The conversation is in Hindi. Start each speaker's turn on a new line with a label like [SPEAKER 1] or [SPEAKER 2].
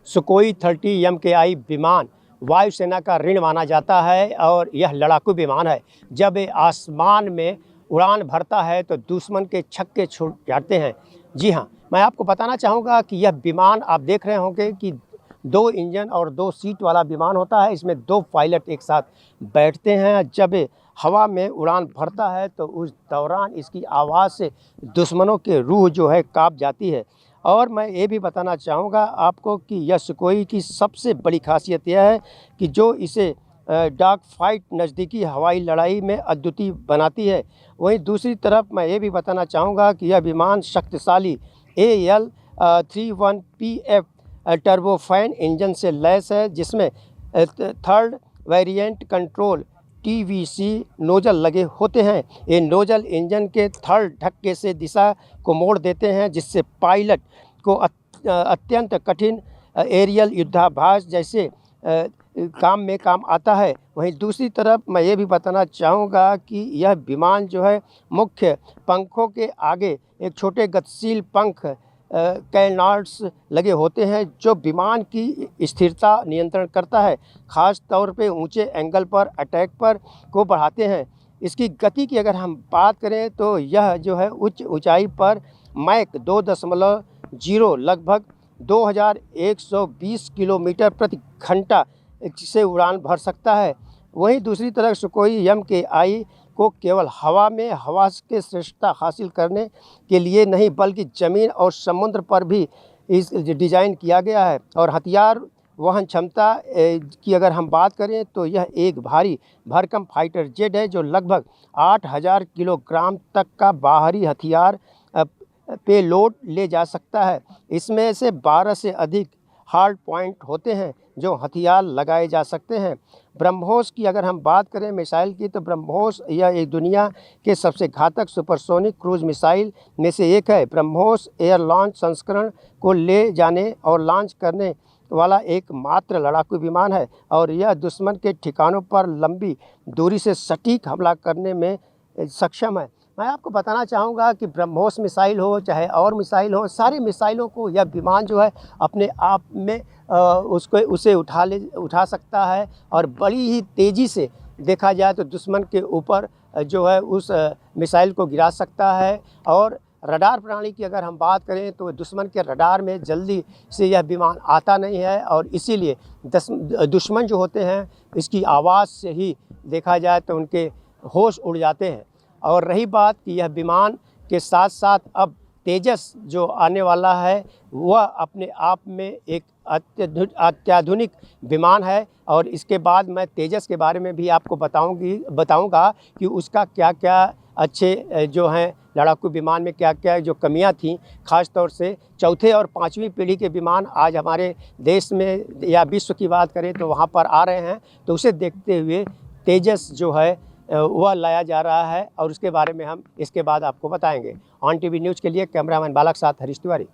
[SPEAKER 1] सुकोई 30 MKI विमान वायुसेना का ऋण माना जाता है और यह लड़ाकू विमान है। जब ये आसमान में उड़ान भरता है तो दुश्मन के छक्के छूट जाते हैं। जी हाँ, मैं आपको बताना चाहूँगा कि यह विमान आप देख रहे होंगे कि 2 इंजन और 2 सीट वाला विमान होता है। इसमें 2 पायलट एक साथ बैठते हैं। जब ये हवा में उड़ान भरता है तो उस दौरान इसकी आवाज़ से दुश्मनों की रूह जो है काँप जाती है। और मैं ये भी बताना चाहूँगा आपको कि यह सुकोई की सबसे बड़ी ख़ासियत यह है कि जो इसे डॉग फाइट नज़दीकी हवाई लड़ाई में अद्वितीय बनाती है। वहीं दूसरी तरफ मैं ये भी बताना चाहूँगा कि यह विमान शक्तिशाली AL-31PF टर्बोफैन इंजन से लैस है, जिसमें third variant control TVC nozzle लगे होते हैं। ये नोजल इंजन के थर्ड धक्के से दिशा को मोड़ देते हैं, जिससे पायलट को अत्यंत कठिन एरियल युद्धाभ्यास जैसे काम आता है। वहीं दूसरी तरफ मैं ये भी बताना चाहूँगा कि यह विमान जो है मुख्य पंखों के आगे एक छोटे गतिशील पंख कैनार्ड्स लगे होते हैं, जो विमान की स्थिरता नियंत्रण करता है, ख़ास तौर पे ऊंचे एंगल पर अटैक पर को बढ़ाते हैं। इसकी गति की अगर हम बात करें तो यह जो है उच्च ऊंचाई पर मैक 2.0 लगभग 2120 किलोमीटर प्रति घंटा से उड़ान भर सकता है। वहीं दूसरी तरफ सुकोई MKI को केवल हवा में हवा के श्रेष्ठता हासिल करने के लिए नहीं, बल्कि ज़मीन और समुद्र पर भी इस डिज़ाइन किया गया है। और हथियार वहन क्षमता की अगर हम बात करें तो यह एक भारी भरकम फाइटर जेट है, जो लगभग 8000 किलोग्राम तक का बाहरी हथियार पेलोड ले जा सकता है। इसमें से 12 से अधिक हार्ड पॉइंट होते हैं जो हथियार लगाए जा सकते हैं। ब्रह्मोस की अगर हम बात करें मिसाइल की, तो ब्रह्मोस यह एक दुनिया के सबसे घातक सुपरसोनिक क्रूज मिसाइल में से एक है। ब्रह्मोस एयर लॉन्च संस्करण को ले जाने और लॉन्च करने वाला एकमात्र लड़ाकू विमान है और यह दुश्मन के ठिकानों पर लंबी दूरी से सटीक हमला करने में सक्षम है। मैं आपको बताना चाहूँगा कि ब्रह्मोस मिसाइल हो चाहे और मिसाइल हो, सारी मिसाइलों को यह विमान जो है अपने आप में उसे उठा सकता है और बड़ी ही तेज़ी से देखा जाए तो दुश्मन के ऊपर जो है उस मिसाइल को गिरा सकता है। और रडार प्रणाली की अगर हम बात करें तो दुश्मन के रडार में जल्दी से यह विमान आता नहीं है और इसीलिए दुश्मन जो होते हैं इसकी आवाज़ से ही देखा जाए तो उनके होश उड़ जाते हैं। और रही बात कि यह विमान के साथ साथ अब तेजस जो आने वाला है वह अपने आप में एक अत्याधुनिक विमान है और इसके बाद मैं तेजस के बारे में भी आपको बताऊंगा कि उसका क्या क्या अच्छे जो हैं लड़ाकू विमान में क्या क्या जो कमियां थीं। ख़ास तौर से चौथे और 5वीं पीढ़ी के विमान आज हमारे देश में या विश्व की बात करें तो वहाँ पर आ रहे हैं, तो उसे देखते हुए तेजस जो है वह लाया जा रहा है और उसके बारे में हम इसके बाद आपको बताएंगे। ऑन टीवी न्यूज़ के लिए कैमरामैन बालक साथ हरीश तिवारी।